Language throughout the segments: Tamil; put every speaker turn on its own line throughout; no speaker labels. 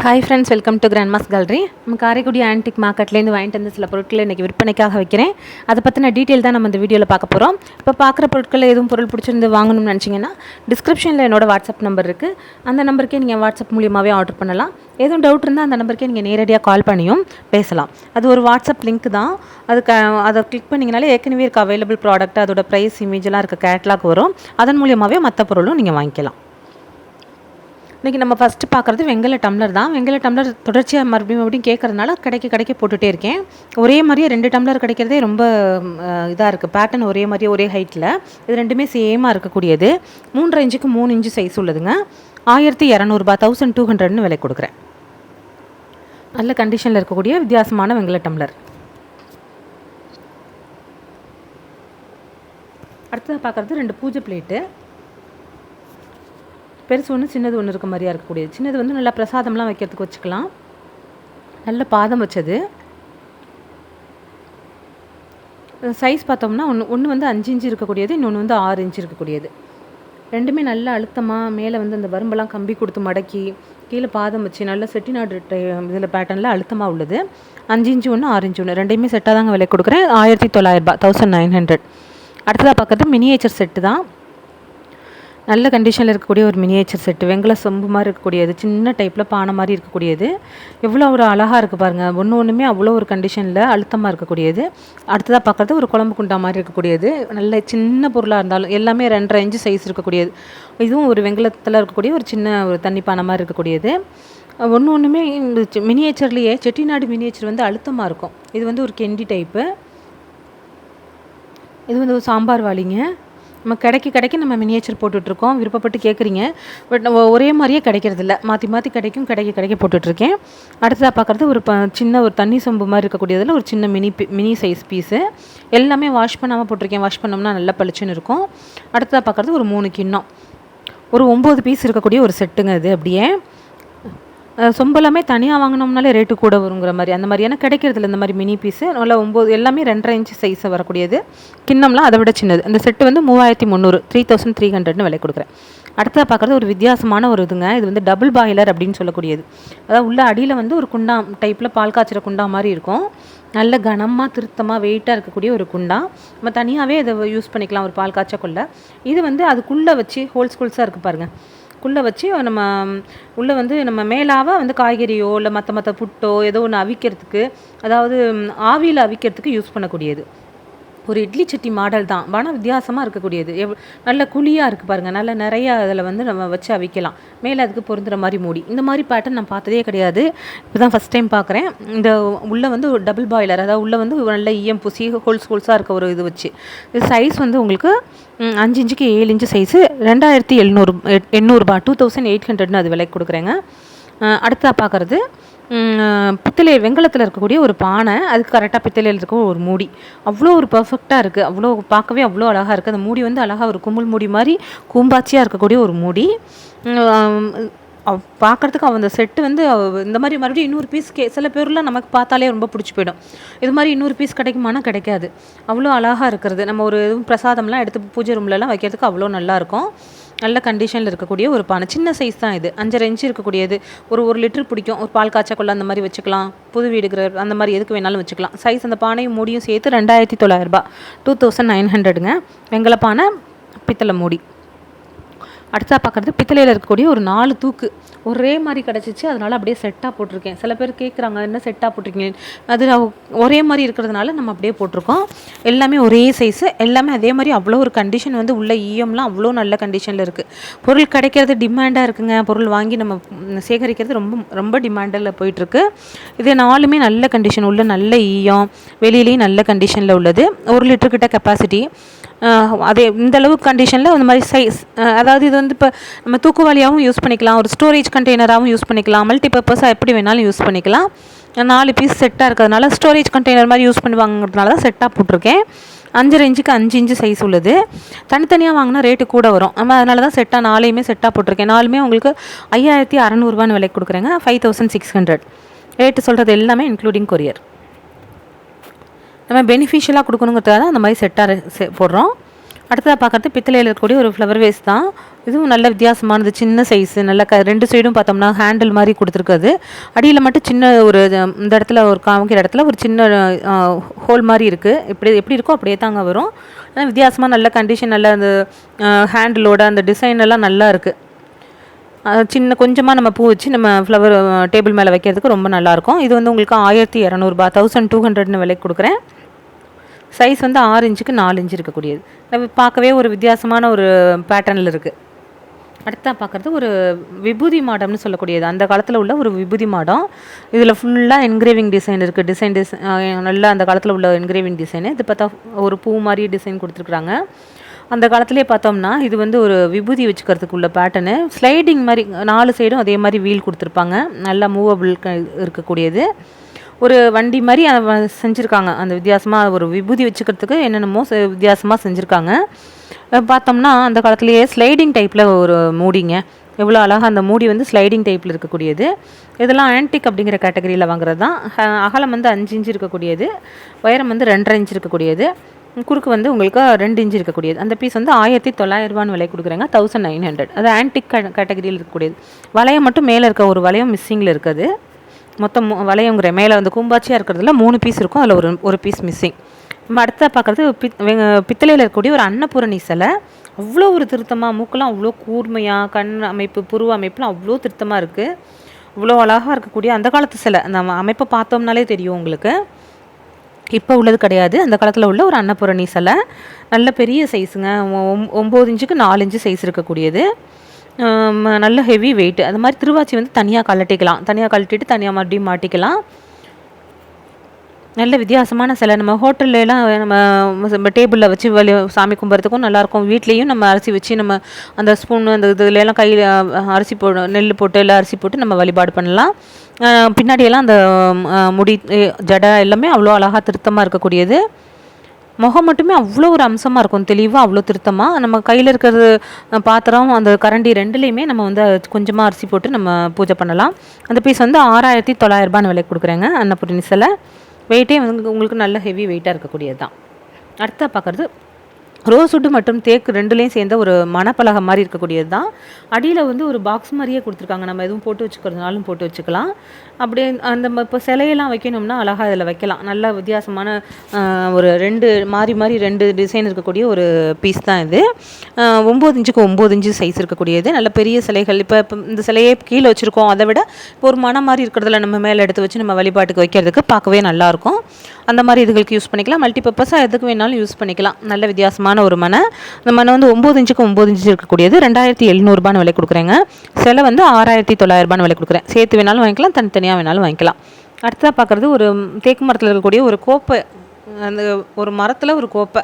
Hi friends, welcome to grandma's gallery. நம்ம காரைக்குடி ஆன்டிக் மார்க்கெட்லேருந்து வாங்கிட்டு வந்து சில பொருட்களை இன்றைக்கி விற்பனைக்காக வைக்கிறேன். அதை பற்றின டீட்டெயில் தான் நம்ம இந்த வீடியோவில் பார்க்க போகிறோம். இப்போ பார்க்குற பொருட்களில் எதுவும் பொருள் பிடிச்சிருந்து வாங்கணும்னு நினச்சிங்கன்னா டிஸ்கிரிப்ஷனில் என்னோடய வாட்ஸ்அப் நம்பர் இருக்குது. அந்த நம்பருக்கே நீங்கள் வாட்ஸ்அப் மூலியமாகவே ஆர்டர் பண்ணலாம். எதுவும் டவுட் இருந்தால் அந்த நம்பருக்கே நீங்கள் நேரடியாக கால் பண்ணியும் பேசலாம். அது ஒரு வாட்ஸ்அப் லிங்க் தான். அதை கிளிக் பண்ணிங்கனாலே ஏற்கனவே இருக்க அவைலபிள் ப்ராடக்ட், அதோட ப்ரைஸ், இமேஜெலாம் இருக்க கேட்லாக் வரும். அதன் மூலியமாகவே மற்ற பொருளும் நீங்கள் வாங்கிக்கலாம். இன்றைக்கி நம்ம ஃபஸ்ட்டு பார்க்குறது வெங்கல டம்ளர் தான். வெங்கல டம்ளர் தொடர்ச்சியாக மறுபடியும் கேட்குறதுனால கடைக்கு போட்டுகிட்டே இருக்கேன். ஒரே மாதிரியே 2 டம்ளர் கிடைக்கிறதே ரொம்ப இதாக இருக்குது. பேட்டர்ன் ஒரே மாதிரியே ஒரே ஹைட்டில். இது ரெண்டுமே சேமாக இருக்கக்கூடியது. 3.5 இன்ச்சுக்கு 3 இன்ச்சு சைஸ் உள்ளதுங்க. 1200 1200 விலை கொடுக்குறேன். நல்ல கண்டிஷனில் இருக்கக்கூடிய வித்தியாசமான வெங்கல டம்ளர். அடுத்ததாக பார்க்குறது 2 பூஜை பிளேட்டு. பெருசு ஒன்று, சின்னது ஒன்று இருக்க மாதிரியாக இருக்கக்கூடியது. சின்னது வந்து நல்லா பிரசாதம்லாம் வைக்கிறதுக்கு வச்சுக்கலாம். நல்ல பாதம் வச்சது. சைஸ் பார்த்தோம்னா ஒன்று வந்து 5 இன்ச்சு இருக்கக்கூடியது, இன்னொன்று வந்து 6 இன்ச்சு இருக்கக்கூடியது. ரெண்டுமே நல்ல அழுத்தமாக மேலே வந்து அந்த வரம்பெல்லாம் கம்பி கொடுத்து மடக்கி கீழே பாதம் வச்சு நல்ல செட்டிநாடு இதில் பேட்டர்னில் அழுத்தமாக உள்ளது. 5 இன்ச்சு ஒன்று, 6 இன்ச்சு ஒன்று, ரெண்டையுமே செட்டாக தாங்க விலை கொடுக்குறேன். 1900 1900. அடுத்ததாக பார்க்குறது மினியேச்சர் செட்டு தான். நல்ல கண்டிஷனில் இருக்கக்கூடிய ஒரு மினியேச்சர் செட்டு. வெங்கல சொம்பு மாதிரி இருக்கக்கூடியது, சின்ன டைப்பில் பானை மாதிரி இருக்கக்கூடியது. எவ்வளோ ஒரு அழகாக இருக்குது பாருங்கள். ஒன்றுமே அவ்வளோ ஒரு கண்டிஷனில் அழுத்தமாக இருக்கக்கூடியது. அடுத்ததாக பார்க்குறது ஒரு குழம்பு குண்டா மாதிரி இருக்கக்கூடியது. நல்ல சின்ன பொருளாக இருந்தாலும் எல்லாமே 2.5 இன்ச்சு சைஸ் இருக்கக்கூடியது. இதுவும் ஒரு வெங்கலத்தில் இருக்கக்கூடிய ஒரு சின்ன ஒரு தண்ணி பானை மாதிரி இருக்கக்கூடியது. ஒன்றுமே மினியேச்சர்லேயே செட்டிநாடு மினியேச்சர் வந்து அழுத்தமாக இருக்கும். இது வந்து ஒரு கெண்டி டைப்பு. இது வந்து ஒரு சாம்பார் வாளிங்க. நம்ம கடைக்கு நம்ம மினியேச்சர் போட்டுட்ருக்கோம். விருப்பப்பட்டு கேட்குறீங்க. பட் ஒரே மாதிரியே கிடைக்கிறதில்ல. மாற்றி கடைக்கு போட்டுட்ருக்கேன். அடுத்ததாக பார்க்குறது ஒரு சின்ன ஒரு தண்ணி சொம்பு மாதிரி இருக்கக்கூடியதில் ஒரு சின்ன மினி சைஸ் பீஸு. எல்லாமே வாஷ் பண்ணாமல் போட்டிருக்கேன். வாஷ் பண்ணோம்னா நல்லா பளிச்சுன்னு இருக்கும். அடுத்ததாக பார்க்குறது ஒரு 3 கிண்ணம். ஒரு 9 பீஸ் இருக்கக்கூடிய ஒரு செட்டுங்க இது. அப்படியே சொம்பெல்லாமே தனியாக வாங்கினோம்னாலே ரேட்டு கூட வருங்கிற மாதிரி அந்த மாதிரி. ஏன்னா கிடைக்கிறதுல இந்த மாதிரி மினி பீஸு நல்லா 9 எல்லாமே 2.5 இன்ச்சு சைஸை வரக்கூடியது. கிண்ணம்லாம் அதை விட சின்னது. அந்த செட்டு வந்து 3300 3300 விலை கொடுக்குறேன். அடுத்ததாக பார்க்குறது ஒரு வித்தியாசமான ஒரு இதுங்க. இது வந்து டபுள் பாய்லர் அப்படின்னு சொல்லக்கூடியது. அதாவது உள்ள அடியில் வந்து ஒரு குண்டா டைப்பில் பால் காய்ச்சிற குண்டா மாதிரி இருக்கும். நல்ல கனமாக திருத்தமாக வெயிட்டாக இருக்கக்கூடிய ஒரு குண்டா. நம்ம தனியாகவே இதை யூஸ் பண்ணிக்கலாம் ஒரு பால் காய்ச்சக்குள்ளே. இது வந்து அதுக்குள்ளே வச்சு ஹோல்ஸாக இருக்குது பாருங்கள். குள்ளே வச்சு நம்ம உள்ளே வந்து நம்ம மேலாக வந்து காய்கறியோ இல்லை மற்ற புட்டோ ஏதோ ஒன்று அவிக்கிறதுக்கு, அதாவது ஆவியில் அவிக்கிறதுக்கு யூஸ் பண்ணக்கூடியது. ஒரு இட்லி சட்டி மாடல் தான், ஆனால் வித்தியாசமாக இருக்கக்கூடியது. நல்ல குழியாக இருக்குது பாருங்கள். நல்ல நிறையா அதில் வந்து நம்ம வச்சு அவிக்கலாம். மேலே அதுக்கு பொருந்துகிற மாதிரி மூடி. இந்த மாதிரி பேட்டர்ன் நான் பார்த்ததே கிடையாது. இப்போ தான் ஃபஸ்ட் டைம் பார்க்குறேன். இந்த உள்ளே வந்து ஒரு டபுள் பாய்லர், அதாவது உள்ளே வந்து நல்ல ஈயம் பூசி ஹோல்ஸாக இருக்க ஒரு இது வச்சு. இது சைஸ் வந்து உங்களுக்கு 5 இன்ச்சுக்கு 7 இன்ச்சு சைஸு. 2700 2800 அது விலைக்கு கொடுக்குறேங்க. அடுத்ததாக பார்க்குறது பித்தளை வெங்கலத்தில் இருக்கக்கூடிய ஒரு பானை. அதுக்கு கரெக்டாக பித்தளையில் இருக்க ஒரு மூடி. அவ்வளோ ஒரு பர்ஃபெக்டாக இருக்குது. அவ்வளோ பார்க்கவே அவ்வளோ அழகாக இருக்குது. அந்த மூடி வந்து அழகாக ஒரு கும்பல் மூடி மாதிரி கூம்பாச்சியாக இருக்கக்கூடிய ஒரு மூடி. பார்க்குறதுக்கு அந்த செட்டு வந்து இந்த மாதிரி மறுபடியும் 200 பீஸ் சில பேர்லாம் நமக்கு பார்த்தாலே ரொம்ப பிடிச்சி போயிடும். இது மாதிரி 200 பீஸ் கிடைக்குமானா கிடைக்காது. அவ்வளோ அழகாக இருக்கிறது. நம்ம ஒரு பிரசாதம்லாம் எடுத்து பூஜை ரூம்லலாம் வைக்கிறதுக்கு அவ்வளோ நல்லாயிருக்கும். நல்ல கண்டிஷனில் இருக்கக்கூடிய ஒரு பானை. சின்ன சைஸ் தான் இது. 5.5 இன்ச்சு இருக்கக்கூடியது. ஒரு 1 லிட்டர் பிடிக்கும். ஒரு பால் காய்ச்சக்குள்ள அந்த மாதிரி வச்சுக்கலாம். புது வீடுகிற அந்த மாதிரி எதுக்கு வேணாலும் வச்சுக்கலாம். சைஸ் அந்த பானையும் மூடியும் சேர்த்து 2900 2900ங்க. வெங்கல பானை, பித்தளை மூடி. அடுத்ததாக பார்க்குறது பித்தளையில் இருக்கக்கூடிய ஒரு 4 தூக்கு. ஒரே மாதிரி கிடச்சிச்சு, அதனால் அப்படியே செட்டாக போட்டிருக்கேன். சில பேர் கேட்குறாங்க என்ன செட்டாக போட்டிருக்கீங்க. அது ஒரே மாதிரி இருக்கிறதுனால நம்ம அப்படியே போட்டிருக்கோம். எல்லாமே ஒரே சைஸு, எல்லாமே அதே மாதிரி. அவ்வளோ ஒரு கண்டிஷன் வந்து உள்ள ஈயம்லாம் அவ்வளோ நல்ல கண்டிஷனில் இருக்குது. பொருள் கிடைக்கிறது டிமாண்டாக இருக்குங்க. பொருள் வாங்கி நம்ம சேகரிக்கிறது ரொம்ப ரொம்ப டிமாண்டில் போயிட்டுருக்கு. இது 4மே நல்ல கண்டிஷன் உள்ள, நல்ல ஈயம், வெளியிலேயும் நல்ல கண்டிஷனில் உள்ளது. 1 லிட்டர் கிட்ட கெப்பாசிட்டி. அதே இந்தளவு கண்டிஷனில் அந்த மாதிரி சைஸ். அதாவது இது வந்து இப்போ நம்ம தூக்குவாளியாகவும் யூஸ் பண்ணிக்கலாம், ஒரு ஸ்டோரேஜ் கண்டெய்னராகவும் யூஸ் பண்ணிக்கலாம், மல்டிபர்பஸாக எப்படி வேணாலும் யூஸ் பண்ணிக்கலாம். 4 பீஸ் செட்டாக இருக்கிறதுனால ஸ்டோரேஜ் கண்டெய்னர் மாதிரி யூஸ் பண்ணுவாங்கிறதுனால தான் செட்டாக போட்டிருக்கேன். 5.5 இன்ச்சுக்கு 5 இன்ச்சு சைஸ் உள்ளது. தனித்தனியாக வாங்கினா ரேட்டு கூட வரும். நம்ம அதனால தான் செட்டாக 4யுமே செட்டாக போட்டிருக்கேன். 4மே உங்களுக்கு 5600 விலைக்கு கொடுக்குறேங்க. 5600 ரேட்டு சொல்கிறது எல்லாமே இன்க்ளூடிங் கொரியர். நம்ம பெனிஃபிஷியலாக கொடுக்கணுங்கிறதுக்காக தான் அந்த மாதிரி செட்டாக போடுறோம். அடுத்ததாக பார்க்குறது பித்தளையில் இருக்கக்கூடிய ஒரு ஃப்ளவர் வேஸ் தான். இதுவும் நல்ல வித்தியாசமானது, சின்ன சைஸு, நல்ல 2 சைடும் பார்த்தோம்னா ஹேண்டில் மாதிரி கொடுத்துருக்குது. அடியில் மட்டும் சின்ன ஒரு இந்த இடத்துல ஒரு காமிக்கிற இடத்துல ஒரு சின்ன ஹோல் மாதிரி இருக்குது. எப்படி இருக்கோ அப்படியே தாங்க வரும். வித்தியாசமாக நல்ல கண்டிஷன், நல்ல அந்த ஹேண்டிலோட அந்த டிசைன் எல்லாம் நல்லா இருக்குது. சின்ன கொஞ்சமாக நம்ம பூ வச்சு நம்ம ஃப்ளவர் டேபிள் மேலே வைக்கிறதுக்கு ரொம்ப நல்லாயிருக்கும். இது வந்து உங்களுக்கு 1200 ரூபாய், 1200 விலைக்கு கொடுக்குறேன். சைஸ் வந்து 6 இன்ச்சுக்கு 4 இன்ச்சு இருக்கக்கூடியது. பார்க்கவே ஒரு வித்தியாசமான ஒரு பேட்டர்னில் இருக்குது. அடுத்தா பார்க்குறது ஒரு விபூதி மாடம்னு சொல்லக்கூடியது. அந்த காலத்தில் உள்ள ஒரு விபூதி மாடம். இதில் ஃபுல்லாக என்கிரேவிங் டிசைன் இருக்குது. டிசைன் நல்லா அந்த காலத்தில் உள்ள என்கிரேவிங் டிசைனு. இது பார்த்தா ஒரு பூ மாதிரி டிசைன் கொடுத்துருக்குறாங்க. அந்த காலத்திலே பார்த்தோம்னா இது வந்து ஒரு விபூதி வச்சுக்கிறதுக்கு உள்ள பேட்டர்னு. ஸ்லைடிங் மாதிரி 4 சைடும் அதே மாதிரி வீல் கொடுத்துருப்பாங்க. நல்லா மூவபிள் இருக்கக்கூடியது. ஒரு வண்டி மாதிரி செஞ்சுருக்காங்க. அந்த வித்தியாசமாக ஒரு விபூதி வச்சுக்கிறதுக்கு என்னென்னமோ வித்தியாசமாக செஞ்சுருக்காங்க. பார்த்தோம்னா அந்த காலத்துலேயே ஸ்லைடிங் டைப்பில் ஒரு மூடிங்க. எவ்வளோ அழகாக அந்த மூடி வந்து ஸ்லைடிங் டைப்பில் இருக்கக்கூடியது. இதெல்லாம் ஆன்டிக் அப்படிங்கிற கேட்டகரியில் வாங்குறது தான். அகலம் வந்து 5 இன்ச்சு இருக்கக்கூடியது. உயரம் வந்து 2.5 இன்ச்சு இருக்கக்கூடியது. குறுக்கு வந்து உங்களுக்கு 2 இன்ச்சு இருக்கக்கூடியது. அந்த பீஸ் வந்து 1900 ரூபான்னு விலை கொடுக்குறாங்க. 1900. அது ஆன்டிக் கேட்டகரியில் இருக்கக்கூடியது. வளையம் மட்டும் மேலே இருக்க ஒரு வளையம் மிஸ்ஸிங்கில் இருக்குது. மொத்தம் வளையங்கிற மேலே வந்து கூம்பாச்சியாக இருக்கிறதுல 3 பீஸ் இருக்கும். அதில் ஒரு பீஸ் மிஸ்ஸிங். நம்ம அடுத்த பார்க்குறது பித்தளையில் இருக்கக்கூடிய ஒரு அன்னபூரணி சிலை. அவ்வளோ ஒரு திருத்தமாக, மூக்கெல்லாம் அவ்வளோ கூர்மையாக, கண் அமைப்பு, புருவ அமைப்புலாம் அவ்வளோ திருத்தமாக இருக்குது. இவ்வளோ அழகாக இருக்கக்கூடிய அந்த காலத்து சிலை. அந்த அமைப்பை பார்த்தோம்னாலே தெரியும் உங்களுக்கு. இப்போ உள்ளது கிடையாது. அந்த காலத்தில் உள்ள ஒரு அன்னபூரணி சிலை. நல்ல பெரிய சைஸுங்க. 9 இன்ச்சுக்கு 4 இன்ச்சு சைஸ் இருக்கக்கூடியது. நல்ல ஹெவி வெயிட். அது மாதிரி திருவாச்சி வந்து தனியாக கழட்டிட்டு தனியாக மறுபடியும் மாட்டிக்கலாம். நல்ல வித்தியாசமான சிலை. நம்ம ஹோட்டல்லாம் நம்ம டேபிளில் வச்சு சாமி கும்பிட்றதுக்கும் நல்லாயிருக்கும். வீட்லேயும் நம்ம அரிசி வச்சு நம்ம அந்த ஸ்பூன் அந்த இதுலாம் கையில் அரிசி நெல் போட்டு இல்லை அரிசி போட்டு நம்ம வழிபாடு பண்ணலாம். பின்னாடியெல்லாம் அந்த முடி ஜடை எல்லாமே அவ்வளோ அழகாக திருத்தமாக இருக்கக்கூடியது. முகம் மட்டுமே அவ்வளோ ஒரு அம்சமாக இருக்கும், தெளிவாக அவ்வளோ திருத்தமாக. நம்ம கையில் இருக்கிறது பாத்திரம் அந்த கரண்டி ரெண்டுலேயுமே நம்ம வந்து கொஞ்சமாக அரிசி போட்டு நம்ம பூஜை பண்ணலாம். அந்த பீஸ் வந்து 6900 ரூபான்னு விலைக்கு கொடுக்குறேங்க. அன்னபூரணி சிலை வெயிட்டே வந்து உங்களுக்கு நல்ல ஹெவி வெயிட்டாக இருக்கக்கூடியது தான். அடுத்தா பார்க்குறது ரோஸ்வுட்டு மற்றும் தேக்கு ரெண்டுலேயும் சேர்ந்த ஒரு மணப்பலகை மாதிரி இருக்கக்கூடியது தான். அடியில் வந்து ஒரு பாக்ஸ் மாதிரியே கொடுத்துருக்காங்க. நம்ம எதுவும் போட்டு வச்சுக்கிறதுனாலும் போட்டு வச்சுக்கலாம். அப்படியே அந்த இப்போ சிலையெல்லாம் வைக்கணும்னா அழகாக இதில் வைக்கலாம். நல்ல வித்தியாசமான ஒரு 2 டிசைன் இருக்கக்கூடிய ஒரு பீஸ் தான் இது. 9 இன்ச்சுக்கு 9 இன்ச்சு சைஸ் இருக்கக்கூடியது. நல்ல பெரிய சிலைகள். இப்போ இந்த சிலையே கீழே வச்சுருக்கோம். அதை விட இப்போ ஒரு மனம் மாதிரி இருக்கிறதுல நம்ம மேலே எடுத்து வச்சு நம்ம வழிபாட்டுக்கு வைக்கிறதுக்கு பார்க்கவே நல்லாயிருக்கும். அந்த மாதிரி இதுகளுக்கு யூஸ் பண்ணிக்கலாம். மல்டிபர்பஸாக எதுக்கு வேணாலும் யூஸ் பண்ணிக்கலாம். நல்ல வித்தியாசமான ஒரு மனை. இந்த மனை வந்து 9 இன்ச்சுக்கு 9 இன்ச்சு இருக்கக்கூடியது. 2700 ரூபான்னு விலை கொடுக்குறேங்க. சிலை வந்து 6900 ரூபான்னு விலை கொடுக்குறேன். சேர்த்து வேணாலும் வாங்கிக்கலாம், தனித்தனியாக வேணாலும் வாங்கிக்கலாம். அடுத்ததாக பார்க்குறது ஒரு தேக்கு மரத்தில் இருக்கக்கூடிய ஒரு கோப்பை. அந்த ஒரு மரத்தில் ஒரு கோப்பை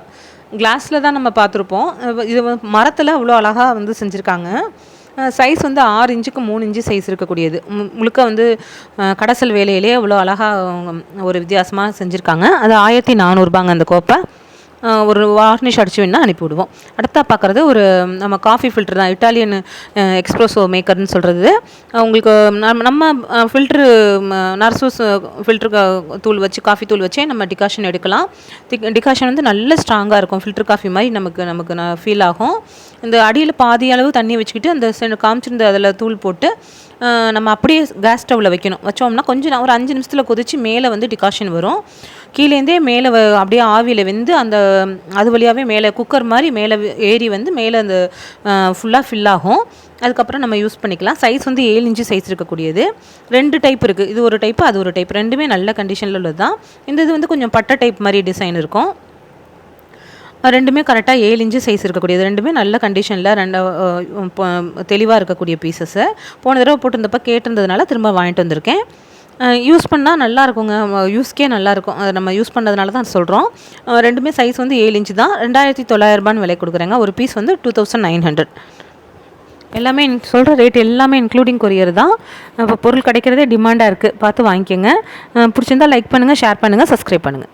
கிளாஸில் தான் நம்ம பார்த்துருப்போம். இது மரத்தில் அவ்வளோ அழகாக வந்து செஞ்சுருக்காங்க. சைஸ் வந்து 6 இன்ச்சுக்கு 3 இன்ச்சு சைஸ் இருக்கக்கூடியது. முழுக்க வந்து கடைசல் வேலையிலே அவ்வளோ அழகாக ஒரு வித்தியாசமாக செஞ்சுருக்காங்க. அது 1400 ரூபாங்க அந்த கோப்பை. ஒரு வார்னிஷ் அடிச்சு வேணால் அனுப்பிவிடுவோம். அடுத்தா பார்க்குறது ஒரு நம்ம காஃபி ஃபில்ட்ரு தான். இட்டாலியன் எக்ஸ்ப்ரெஸோ மேக்கர்னு சொல்கிறது. உங்களுக்கு நம்ம ஃபில்ட்ரு நர்சூஸ் ஃபில்ட்ரு தூள் வச்சு காஃபி தூள் வச்சே நம்ம டிகாஷன் எடுக்கலாம். டிகாஷன் வந்து நல்ல ஸ்ட்ராங்காக இருக்கும். ஃபில்ட்ரு காஃபி மாதிரி நமக்கு ஃபீல் ஆகும். இந்த அடியில் பாதி அளவு தண்ணி வச்சுக்கிட்டு அந்த காமிச்சிருந்த அதில் தூள் போட்டு நம்ம அப்படியே கேஸ் ஸ்டவ்வில் வச்சோம்னா கொஞ்சம் ஒரு 5 நிமிஷத்தில் கொதித்து மேலே வந்து டிகாஷன் வரும். கீழேருந்தே மேலே அப்படியே ஆவியில் வெந்து அது வழியாகவே மேலே குக்கர் மாதிரி மேலே ஏறி வந்து மேலே அந்த ஃபுல்லாக ஃபில் ஆகும். அதுக்கப்புறம் நம்ம யூஸ் பண்ணிக்கலாம். சைஸ் வந்து 7 இன்ச்சு சைஸ் இருக்கக்கூடியது. 2 டைப் இருக்குது. இது ஒரு டைப்பு, அது ஒரு டைப். ரெண்டுமே நல்ல கண்டிஷனில் உள்ளது தான். இது வந்து கொஞ்சம் பட்டை டைப் மாதிரி டிசைன் இருக்கும். ரெண்டுமே கரெக்டாக 7 இன்ச்சு சைஸ் இருக்கக்கூடியது. ரெண்டுமே நல்ல கண்டிஷனில் தெளிவாக இருக்கக்கூடிய பீசஸ்ஸு. போன தடவை போட்டிருந்தப்போ கேட்டிருந்ததுனால திரும்ப வாங்கிட்டு வந்திருக்கேன். யூஸ் பண்ணால் நல்லாயிருக்குங்க. யூஸ்க்கே நல்லாயிருக்கும். அதை நம்ம யூஸ் பண்ணதுனால தான் சொல்கிறோம். ரெண்டுமே சைஸ் வந்து 7 இன்ச்சு தான். 2900 ரூபான்னு விலை கொடுக்குறேங்க. ஒரு பீஸ் வந்து 2900. எல்லாமே சொல்கிற ரேட் எல்லாமே இன்க்ளூடிங் கொரியர் தான். இப்போ பொருள் கிடைக்கிறதே டிமாண்டாக இருக்குது. பார்த்து வாங்கிக்கோங்க. பிடிச்சிருந்தால் லைக் பண்ணுங்கள், ஷேர் பண்ணுங்கள், சப்ஸ்கிரைப் பண்ணுங்கள்.